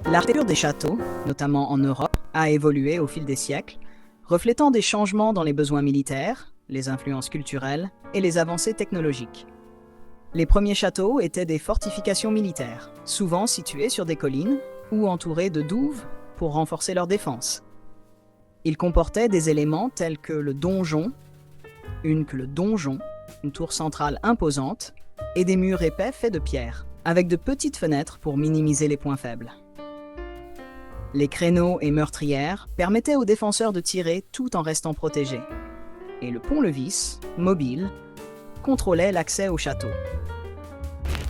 L'architecture des châteaux, notamment en Europe, a évolué au fil des siècles, reflétant des changements dans les besoins militaires, les influences culturelles et les avancées technologiques. Les premiers châteaux étaient des fortifications militaires, souvent situées sur des collines ou entourées de douves pour renforcer leur défense. Ils comportaient des éléments tels que le donjon, une tour centrale imposante, et des murs épais faits de pierre, avec de petites fenêtres pour minimiser les points faibles. Les créneaux et meurtrières permettaient aux défenseurs de tirer tout en restant protégés. Et le pont-levis, mobile, contrôlait l'accès au château.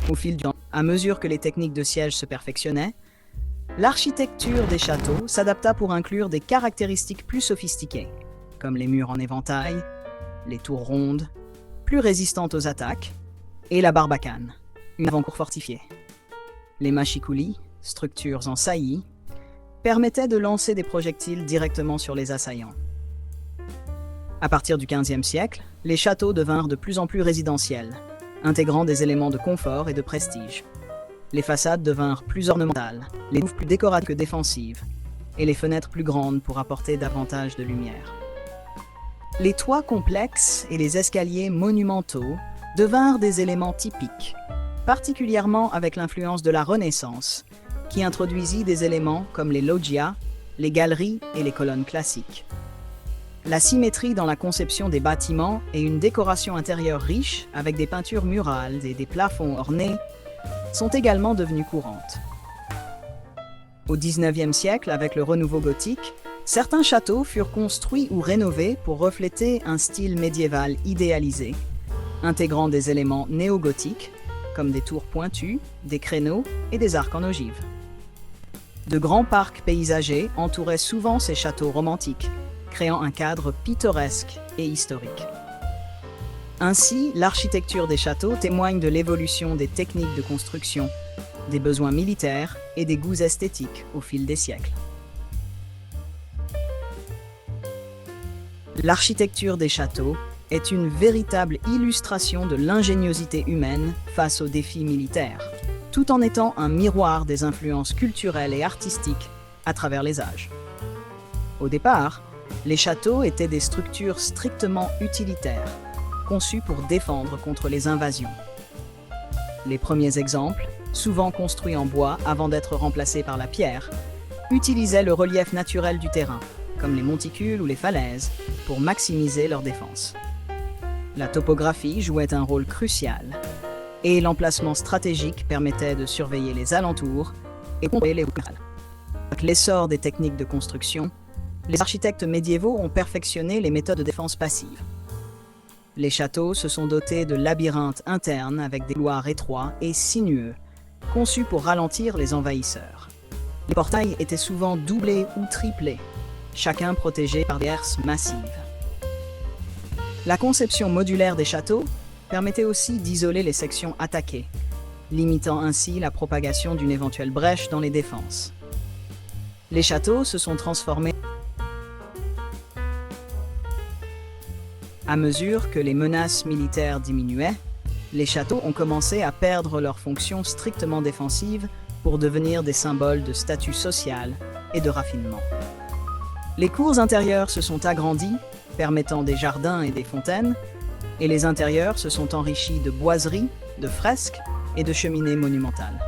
Au fil du temps, à mesure que les techniques de siège se perfectionnaient, l'architecture des châteaux s'adapta pour inclure des caractéristiques plus sophistiquées, comme les murs en éventail, les tours rondes, plus résistantes aux attaques, et la barbacane, une avant-cour fortifiée. Les machicoulis, structures en saillie, permettaient de lancer des projectiles directement sur les assaillants. À partir du XVe siècle, les châteaux devinrent de plus en plus résidentiels, intégrant des éléments de confort et de prestige. Les façades devinrent plus ornementales, les douves plus décoratives que défensives, et les fenêtres plus grandes pour apporter davantage de lumière. Les toits complexes et les escaliers monumentaux devinrent des éléments typiques, particulièrement avec l'influence de la Renaissance, qui introduisit des éléments comme les loggias, les galeries et les colonnes classiques. La symétrie dans la conception des bâtiments et une décoration intérieure riche avec des peintures murales et des plafonds ornés sont également devenues courantes. Au XIXe siècle, avec le renouveau gothique, certains châteaux furent construits ou rénovés pour refléter un style médiéval idéalisé, intégrant des éléments néo-gothiques comme des tours pointues, des créneaux et des arcs en ogive. De grands parcs paysagers entouraient souvent ces châteaux romantiques, créant un cadre pittoresque et historique. Ainsi, l'architecture des châteaux témoigne de l'évolution des techniques de construction, des besoins militaires et des goûts esthétiques au fil des siècles. L'architecture des châteaux est une véritable illustration de l'ingéniosité humaine face aux défis militaires, tout en étant un miroir des influences culturelles et artistiques à travers les âges. Au départ, les châteaux étaient des structures strictement utilitaires, conçues pour défendre contre les invasions. Les premiers exemples, souvent construits en bois avant d'être remplacés par la pierre, utilisaient le relief naturel du terrain, comme les monticules ou les falaises, pour maximiser leur défense. La topographie jouait un rôle crucial, et l'emplacement stratégique permettait de surveiller les alentours et contrôler les routes. Avec l'essor des techniques de construction, les architectes médiévaux ont perfectionné les méthodes de défense passive. Les châteaux se sont dotés de labyrinthes internes avec des couloirs étroits et sinueux, conçus pour ralentir les envahisseurs. Les portails étaient souvent doublés ou triplés, chacun protégé par des herses massives. La conception modulaire des châteaux permettait aussi d'isoler les sections attaquées, limitant ainsi la propagation d'une éventuelle brèche dans les défenses. Les châteaux se sont transformés à mesure que les menaces militaires diminuaient. Les châteaux ont commencé à perdre leur fonction strictement défensive pour devenir des symboles de statut social et de raffinement. Les cours intérieures se sont agrandies, permettant des jardins et des fontaines, et les intérieurs se sont enrichis de boiseries, de fresques et de cheminées monumentales.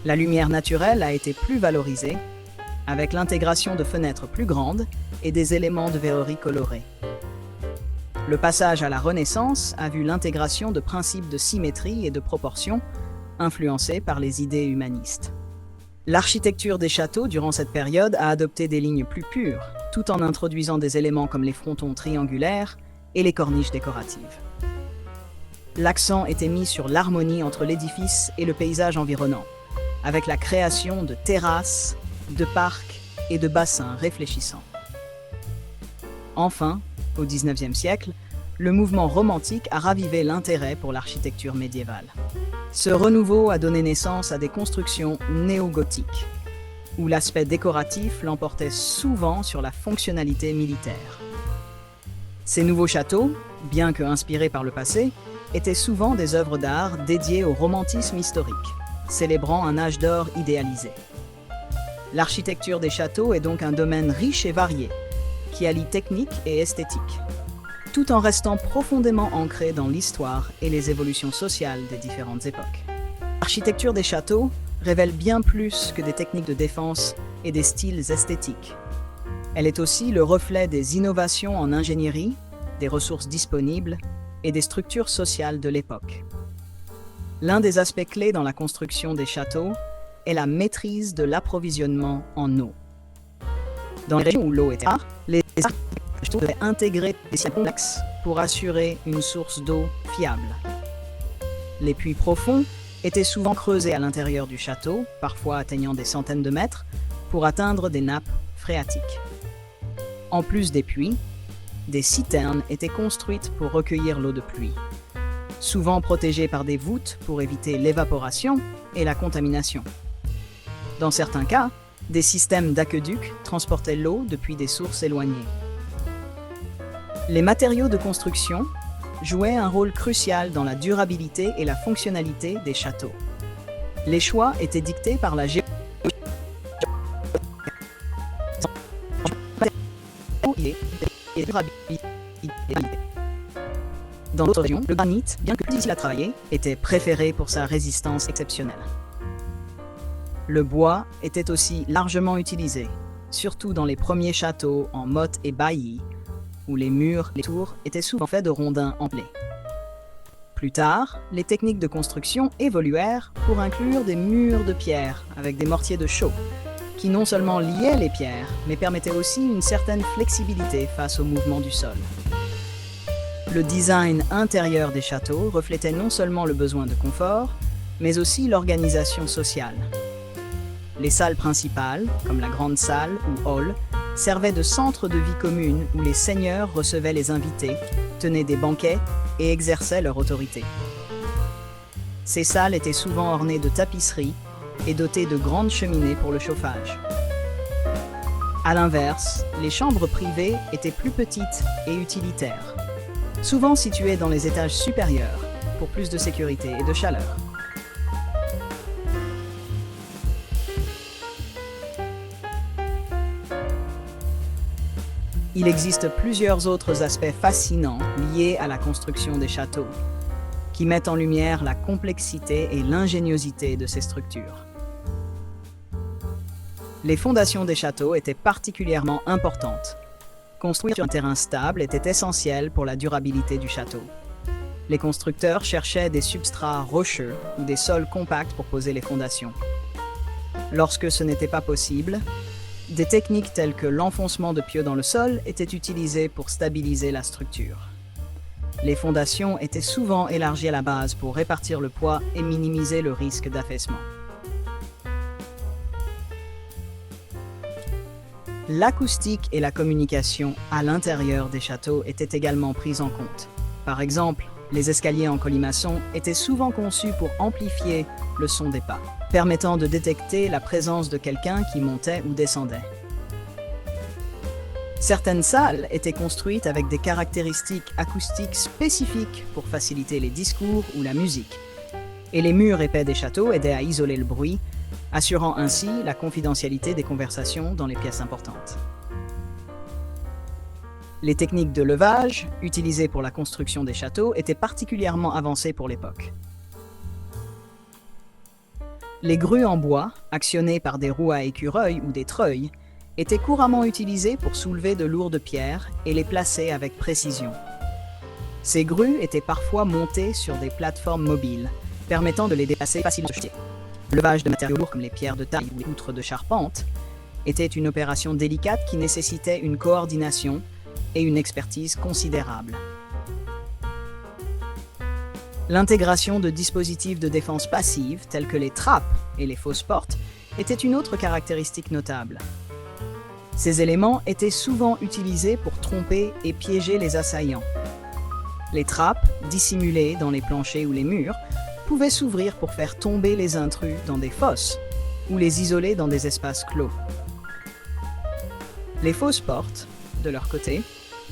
La lumière naturelle a été plus valorisée, avec l'intégration de fenêtres plus grandes et des éléments de verrerie colorés. Le passage à la Renaissance a vu l'intégration de principes de symétrie et de proportion, influencés par les idées humanistes. L'architecture des châteaux durant cette période a adopté des lignes plus pures, tout en introduisant des éléments comme les frontons triangulaires et les corniches décoratives. L'accent était mis sur l'harmonie entre l'édifice et le paysage environnant, avec la création de terrasses, de parcs et de bassins réfléchissants. Enfin, au XIXe siècle, le mouvement romantique a ravivé l'intérêt pour l'architecture médiévale. Ce renouveau a donné naissance à des constructions néo-gothiques, où l'aspect décoratif l'emportait souvent sur la fonctionnalité militaire. Ces nouveaux châteaux, bien que inspirés par le passé, étaient souvent des œuvres d'art dédiées au romantisme historique, célébrant un âge d'or idéalisé. L'architecture des châteaux est donc un domaine riche et varié, qui allie technique et esthétique, tout en restant profondément ancré dans l'histoire et les évolutions sociales des différentes époques. L'architecture des châteaux révèle bien plus que des techniques de défense et des styles esthétiques. Elle est aussi le reflet des innovations en ingénierie, des ressources disponibles et des structures sociales de l'époque. L'un des aspects clés dans la construction des châteaux est la maîtrise de l'approvisionnement en eau. Dans les régions où l'eau était rare, les châteaux devaient intégrer des systèmes complexes pour assurer une source d'eau fiable. Les puits profonds étaient souvent creusés à l'intérieur du château, parfois atteignant des centaines de mètres, pour atteindre des nappes phréatiques. En plus des puits, des citernes étaient construites pour recueillir l'eau de pluie, souvent protégées par des voûtes pour éviter l'évaporation et la contamination. Dans certains cas, des systèmes d'aqueducs transportaient l'eau depuis des sources éloignées. Les matériaux de construction jouaient un rôle crucial dans la durabilité et la fonctionnalité des châteaux. Les choix étaient dictés par la géologie et durabilité. Dans d'autres régions, le granit, bien que plus difficile à travailler, était préféré pour sa résistance exceptionnelle. Le bois était aussi largement utilisé, surtout dans les premiers châteaux en mottes et baillis, où les murs et les tours étaient souvent faits de rondins en blé. Plus tard, les techniques de construction évoluèrent pour inclure des murs de pierre avec des mortiers de chaux, qui non seulement liaient les pierres, mais permettaient aussi une certaine flexibilité face au mouvement du sol. Le design intérieur des châteaux reflétait non seulement le besoin de confort, mais aussi l'organisation sociale. Les salles principales, comme la grande salle ou hall, servaient de centre de vie commune où les seigneurs recevaient les invités, tenaient des banquets et exerçaient leur autorité. Ces salles étaient souvent ornées de tapisseries et dotées de grandes cheminées pour le chauffage. À l'inverse, les chambres privées étaient plus petites et utilitaires, souvent situées dans les étages supérieurs pour plus de sécurité et de chaleur. Il existe plusieurs autres aspects fascinants liés à la construction des châteaux, qui mettent en lumière la complexité et l'ingéniosité de ces structures. Les fondations des châteaux étaient particulièrement importantes. Construire sur un terrain stable était essentiel pour la durabilité du château. Les constructeurs cherchaient des substrats rocheux ou des sols compacts pour poser les fondations. Lorsque ce n'était pas possible, des techniques telles que l'enfoncement de pieux dans le sol étaient utilisées pour stabiliser la structure. Les fondations étaient souvent élargies à la base pour répartir le poids et minimiser le risque d'affaissement. L'acoustique et la communication à l'intérieur des châteaux étaient également prises en compte. Par exemple, les escaliers en colimaçon étaient souvent conçus pour amplifier le son des pas, permettant de détecter la présence de quelqu'un qui montait ou descendait. Certaines salles étaient construites avec des caractéristiques acoustiques spécifiques pour faciliter les discours ou la musique, et les murs épais des châteaux aidaient à isoler le bruit, assurant ainsi la confidentialité des conversations dans les pièces importantes. Les techniques de levage, utilisées pour la construction des châteaux, étaient particulièrement avancées pour l'époque. Les grues en bois, actionnées par des roues à écureuil ou des treuils, étaient couramment utilisées pour soulever de lourdes pierres et les placer avec précision. Ces grues étaient parfois montées sur des plateformes mobiles, permettant de les déplacer facilement. Le levage de matériaux lourds comme les pierres de taille ou les poutres de charpente était une opération délicate qui nécessitait une coordination et une expertise considérable. L'intégration de dispositifs de défense passive, tels que les trappes et les fausses portes, était une autre caractéristique notable. Ces éléments étaient souvent utilisés pour tromper et piéger les assaillants. Les trappes, dissimulées dans les planchers ou les murs, pouvaient s'ouvrir pour faire tomber les intrus dans des fosses ou les isoler dans des espaces clos. Les fausses portes, de leur côté,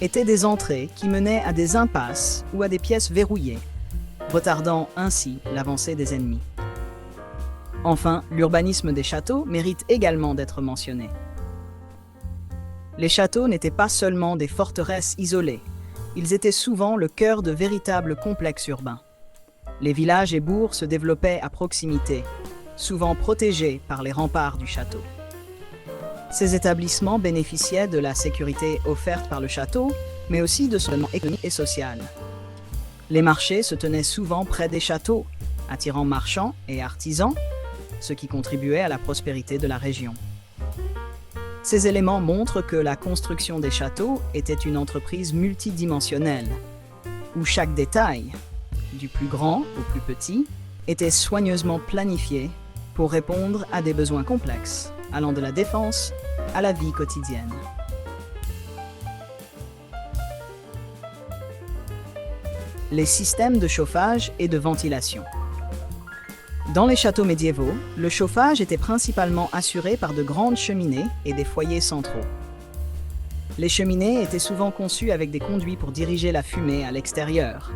étaient des entrées qui menaient à des impasses ou à des pièces verrouillées, retardant ainsi l'avancée des ennemis. Enfin, l'urbanisme des châteaux mérite également d'être mentionné. Les châteaux n'étaient pas seulement des forteresses isolées, ils étaient souvent le cœur de véritables complexes urbains. Les villages et bourgs se développaient à proximité, souvent protégés par les remparts du château. Ces établissements bénéficiaient de la sécurité offerte par le château, mais aussi de son développement économique et social. Les marchés se tenaient souvent près des châteaux, attirant marchands et artisans, ce qui contribuait à la prospérité de la région. Ces éléments montrent que la construction des châteaux était une entreprise multidimensionnelle, où chaque détail, du plus grand au plus petit, était soigneusement planifié pour répondre à des besoins complexes, allant de la défense à la vie quotidienne. Les systèmes de chauffage et de ventilation. Dans les châteaux médiévaux, le chauffage était principalement assuré par de grandes cheminées et des foyers centraux. Les cheminées étaient souvent conçues avec des conduits pour diriger la fumée à l'extérieur.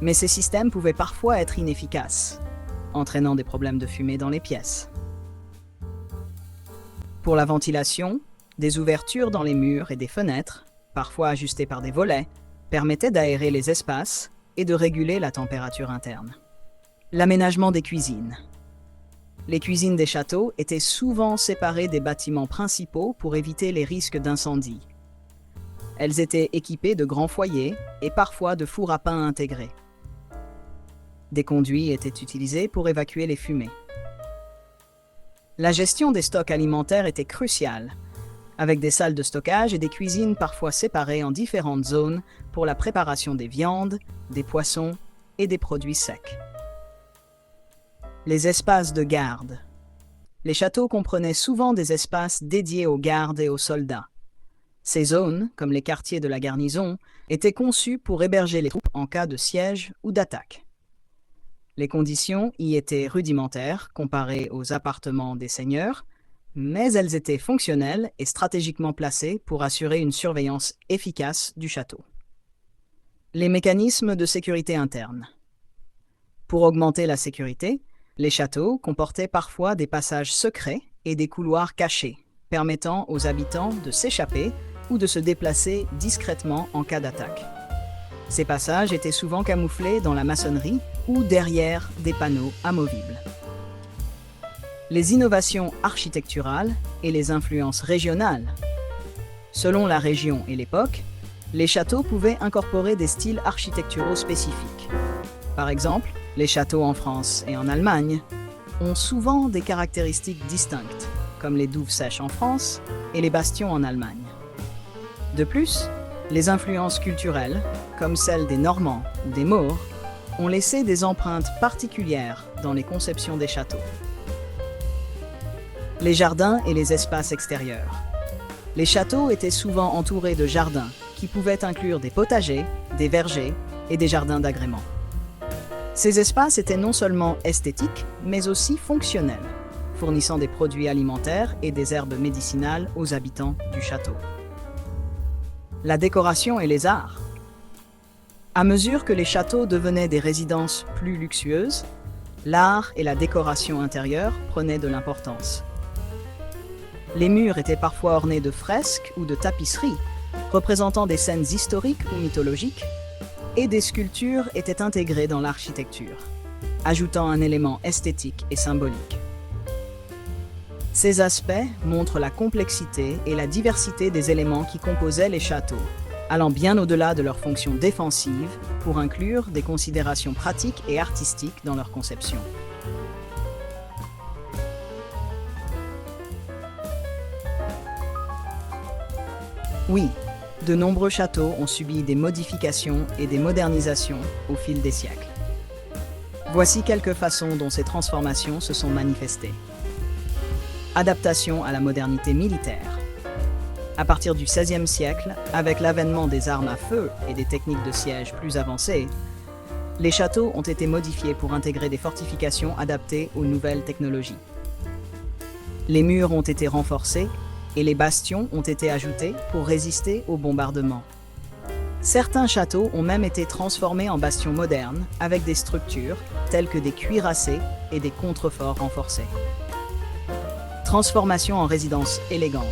Mais ces systèmes pouvaient parfois être inefficaces, entraînant des problèmes de fumée dans les pièces. Pour la ventilation, des ouvertures dans les murs et des fenêtres, parfois ajustées par des volets, permettaient d'aérer les espaces et de réguler la température interne. L'aménagement des cuisines. Les cuisines des châteaux étaient souvent séparées des bâtiments principaux pour éviter les risques d'incendie. Elles étaient équipées de grands foyers et parfois de fours à pain intégrés. Des conduits étaient utilisés pour évacuer les fumées. La gestion des stocks alimentaires était cruciale, avec des salles de stockage et des cuisines parfois séparées en différentes zones pour la préparation des viandes, des poissons et des produits secs. Les espaces de garde. Les châteaux comprenaient souvent des espaces dédiés aux gardes et aux soldats. Ces zones, comme les quartiers de la garnison, étaient conçues pour héberger les troupes en cas de siège ou d'attaque. Les conditions y étaient rudimentaires comparées aux appartements des seigneurs, mais elles étaient fonctionnelles et stratégiquement placées pour assurer une surveillance efficace du château. Les mécanismes de sécurité interne. Pour augmenter la sécurité, les châteaux comportaient parfois des passages secrets et des couloirs cachés, permettant aux habitants de s'échapper ou de se déplacer discrètement en cas d'attaque. Ces passages étaient souvent camouflés dans la maçonnerie ou derrière des panneaux amovibles. Les innovations architecturales et les influences régionales. Selon la région et l'époque, les châteaux pouvaient incorporer des styles architecturaux spécifiques. Par exemple, les châteaux en France et en Allemagne ont souvent des caractéristiques distinctes, comme les douves sèches en France et les bastions en Allemagne. De plus, les influences culturelles, comme celles des Normands ou des Maures, ont laissé des empreintes particulières dans les conceptions des châteaux. Les jardins et les espaces extérieurs. Les châteaux étaient souvent entourés de jardins qui pouvaient inclure des potagers, des vergers et des jardins d'agrément. Ces espaces étaient non seulement esthétiques, mais aussi fonctionnels, fournissant des produits alimentaires et des herbes médicinales aux habitants du château. La décoration et les arts. À mesure que les châteaux devenaient des résidences plus luxueuses, l'art et la décoration intérieure prenaient de l'importance. Les murs étaient parfois ornés de fresques ou de tapisseries, représentant des scènes historiques ou mythologiques, et des sculptures étaient intégrées dans l'architecture, ajoutant un élément esthétique et symbolique. Ces aspects montrent la complexité et la diversité des éléments qui composaient les châteaux, allant bien au-delà de leur fonction défensive pour inclure des considérations pratiques et artistiques dans leur conception. Oui, de nombreux châteaux ont subi des modifications et des modernisations au fil des siècles. Voici quelques façons dont ces transformations se sont manifestées. Adaptation à la modernité militaire. À partir du XVIe siècle, avec l'avènement des armes à feu et des techniques de siège plus avancées, les châteaux ont été modifiés pour intégrer des fortifications adaptées aux nouvelles technologies. Les murs ont été renforcés et les bastions ont été ajoutés pour résister aux bombardements. Certains châteaux ont même été transformés en bastions modernes avec des structures telles que des cuirassés et des contreforts renforcés. Transformation en résidence élégante.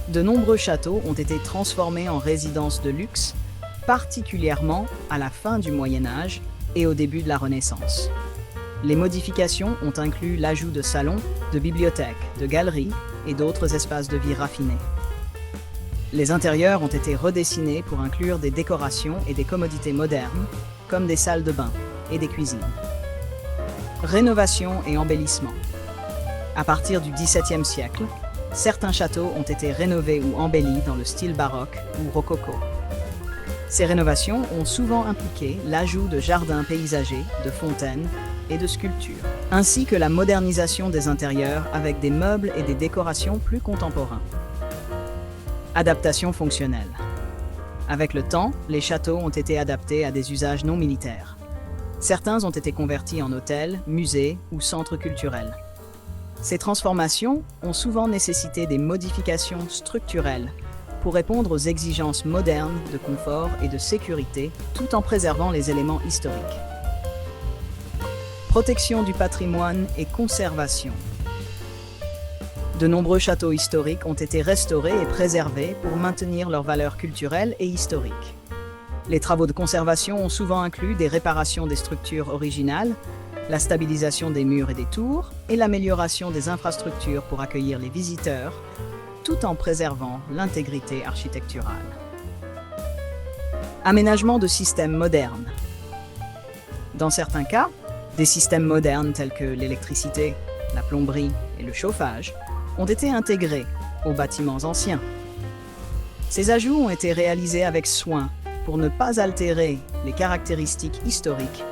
De nombreux châteaux ont été transformés en résidences de luxe, particulièrement à la fin du Moyen Âge et au début de la Renaissance. Les modifications ont inclus l'ajout de salons, de bibliothèques, de galeries et d'autres espaces de vie raffinés. Les intérieurs ont été redessinés pour inclure des décorations et des commodités modernes, comme des salles de bain et des cuisines. Rénovation et embellissement. À partir du XVIIe siècle, certains châteaux ont été rénovés ou embellis dans le style baroque ou rococo. Ces rénovations ont souvent impliqué l'ajout de jardins paysagers, de fontaines et de sculptures, ainsi que la modernisation des intérieurs avec des meubles et des décorations plus contemporains. Adaptation fonctionnelle. Avec le temps, les châteaux ont été adaptés à des usages non militaires. Certains ont été convertis en hôtels, musées ou centres culturels. Ces transformations ont souvent nécessité des modifications structurelles pour répondre aux exigences modernes de confort et de sécurité, tout en préservant les éléments historiques. Protection du patrimoine et conservation. De nombreux châteaux historiques ont été restaurés et préservés pour maintenir leur valeur culturelle et historique. Les travaux de conservation ont souvent inclus des réparations des structures originales, la stabilisation des murs et des tours et l'amélioration des infrastructures pour accueillir les visiteurs, tout en préservant l'intégrité architecturale. Aménagement de systèmes modernes. Dans certains cas, des systèmes modernes tels que l'électricité, la plomberie et le chauffage ont été intégrés aux bâtiments anciens. Ces ajouts ont été réalisés avec soin pour ne pas altérer les caractéristiques historiques,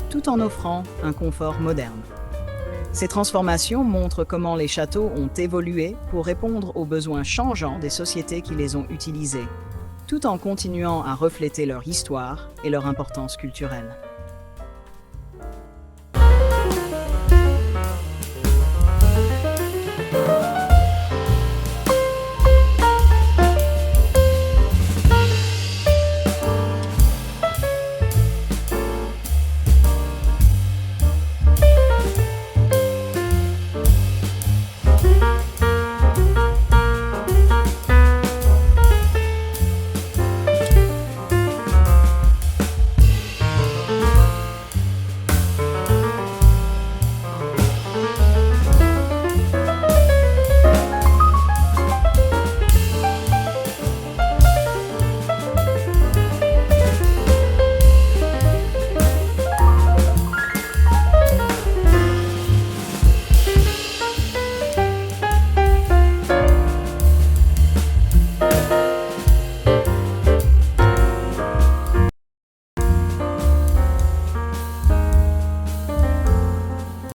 tout en offrant un confort moderne. Ces transformations montrent comment les châteaux ont évolué pour répondre aux besoins changeants des sociétés qui les ont utilisés, tout en continuant à refléter leur histoire et leur importance culturelle.